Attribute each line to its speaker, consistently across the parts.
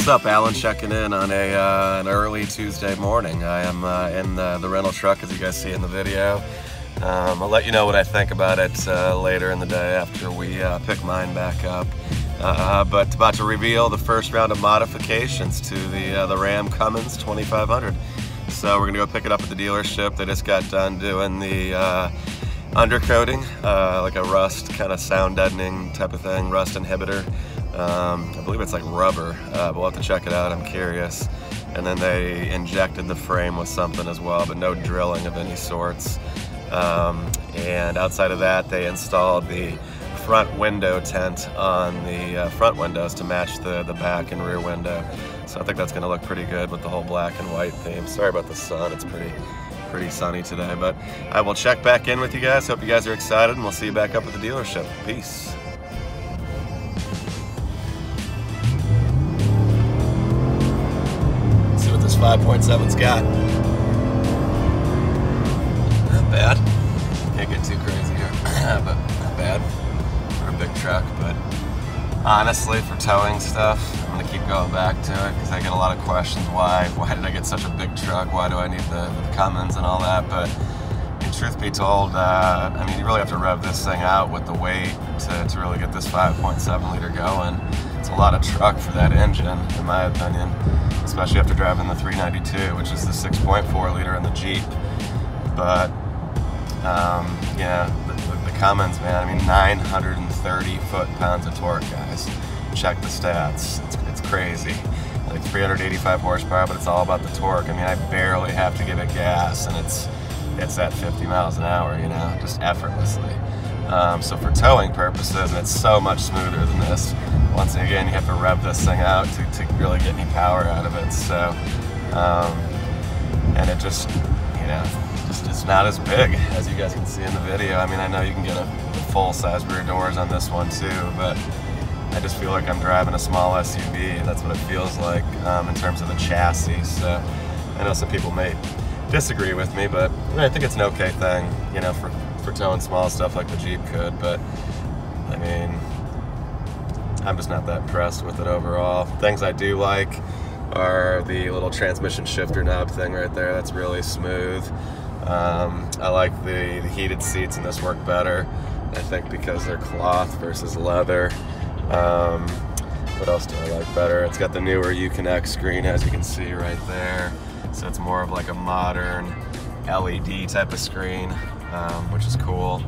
Speaker 1: What's up, Alan? Checking in on an early Tuesday morning. I am in the rental truck, as you guys see in the video. I'll let you know what I think about it later in the day after we pick mine back up. But about to reveal the first round of modifications to the Ram Cummins 2500. So we're gonna go pick it up at the dealership. They just got done doing the undercoating, like a rust kind of sound deadening type of thing, rust inhibitor. I believe it's like rubber, but we'll have to check it out. I'm curious. And then they injected the frame with something as well, but no drilling of any sorts. And outside of that, they installed the front window tent on the front windows to match the back and rear window. So I think that's going to look pretty good with the whole black and white theme. Sorry about the sun, it's pretty sunny today, but I will check back in with you guys. Hope you guys are excited, and we'll see you back up at the dealership. Peace. See what this 5.7's got. Not bad. Can't get too crazy here, but not bad for a big truck. But honestly, for towing stuff, I'm gonna keep going back to it because I get a lot of questions. Why did I get such a big truck? Why do I need the Cummins and all that? But truth be told, I mean, you really have to rev this thing out with the weight to really get this 5.7 liter going. It's a lot of truck for that engine, in my opinion, especially after driving the 392, which is the 6.4 liter in the Jeep. But yeah, the Cummins, man, I mean, 930 foot-pounds of torque, guys. Check the stats. It's crazy. Like 385 horsepower, but it's all about the torque. I mean, I barely have to give it gas, and it's at 50 miles an hour, you know, just effortlessly. So for towing purposes, and it's so much smoother than this. Once again, you have to rev this thing out to really get any power out of it. So, and it just, you know, it's not as big as you guys can see in the video. I mean, I know you can get a full-size rear doors on this one too, but I just feel like I'm driving a small SUV. That's what it feels like in terms of the chassis. So I know some people may disagree with me, but I think it's an okay thing, you know, for towing small stuff like the Jeep could. But I mean, I'm just not that impressed with it overall. Things I do like are the little transmission shifter knob thing right there. That's really smooth. I like the heated seats in this work better, I think, because they're cloth versus leather. What else do I like better? It's got the newer Uconnect screen, as you can see right there. So it's more of like a modern LED type of screen, which is cool.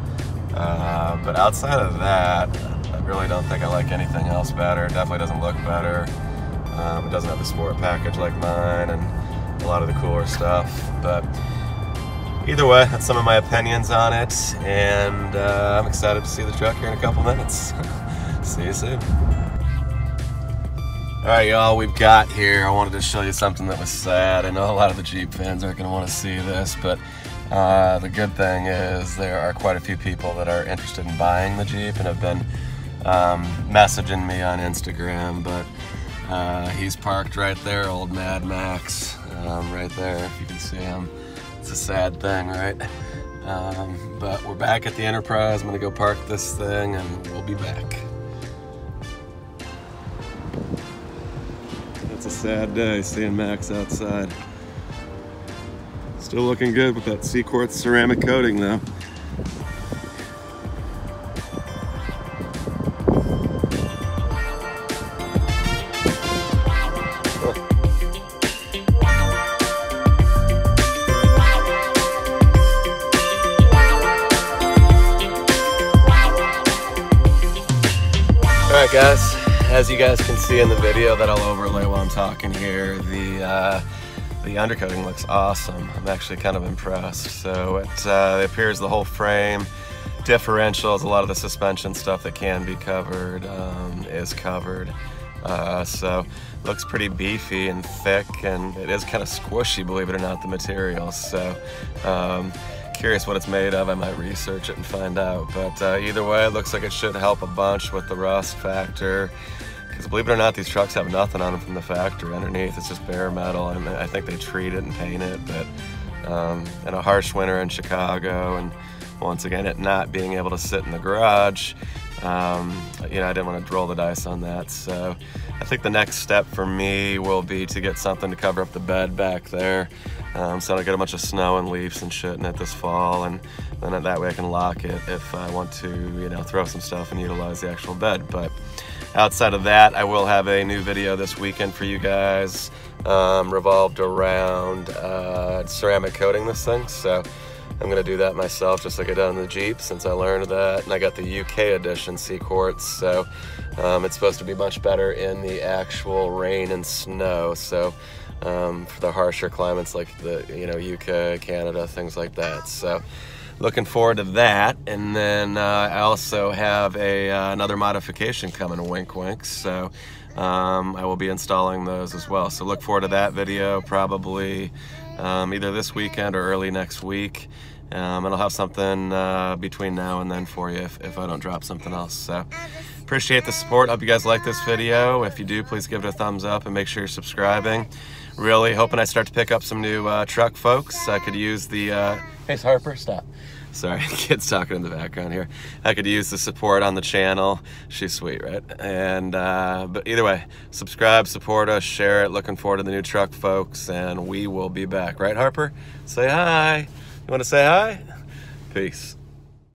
Speaker 1: But outside of that, I really don't think I like anything else better. It definitely doesn't look better. It doesn't have the sport package like mine and a lot of the cooler stuff. But either way, that's some of my opinions on it. And I'm excited to see the truck here in a couple minutes. See you soon. Alright, y'all, we've got here, I wanted to show you something that was sad. I know a lot of the Jeep fans aren't going to want to see this, but the good thing is there are quite a few people that are interested in buying the Jeep and have been messaging me on Instagram. But he's parked right there, old Mad Max, right there, if you can see him. It's a sad thing, right? But we're back at the Enterprise. I'm going to go park this thing and we'll be back. It's a sad day seeing Max outside. Still looking good with that C-quartz ceramic coating though. Alright guys, as you guys can see in the video that I'll overlay while I'm talking here, the undercoating looks awesome. I'm actually kind of impressed. So it appears the whole frame, differentials, a lot of the suspension stuff that can be covered is covered. So it looks pretty beefy and thick, and it is kind of squishy, believe it or not, the material. So curious what it's made of. I might research it and find out. But either way, it looks like it should help a bunch with the rust factor. Because believe it or not, these trucks have nothing on them from the factory underneath. It's just bare metal. I mean, I think they treat it and paint it, but in a harsh winter in Chicago, and once again, it not being able to sit in the garage, you know, I didn't want to roll the dice on that. So I think the next step for me will be to get something to cover up the bed back there, so I don't get a bunch of snow and leaves and shit in it this fall, and then that way I can lock it if I want to, you know, throw some stuff and utilize the actual bed. But outside of that, I will have a new video this weekend for you guys, revolved around ceramic coating this thing. So I'm gonna do that myself, just like I done in the Jeep, since I learned that. And I got the UK edition C-Quartz, so it's supposed to be much better in the actual rain and snow. So for the harsher climates like the, you know, UK, Canada, things like that. So looking forward to that. And then I also have another modification coming, wink wink. So I will be installing those as well. So look forward to that video probably either this weekend or early next week. And I'll have something between now and then for you if I don't drop something else. So appreciate the support. Hope you guys like this video. If you do, please give it a thumbs up and make sure you're subscribing. Really hoping I start to pick up some new truck folks. I could use the hey Harper, stop. Sorry, kids talking in the background here. I could use the support on the channel. She's sweet, right? And but either way, subscribe, support us, share it. Looking forward to the new truck folks, and we will be back. Right, Harper? Say hi. You want to say hi? Peace.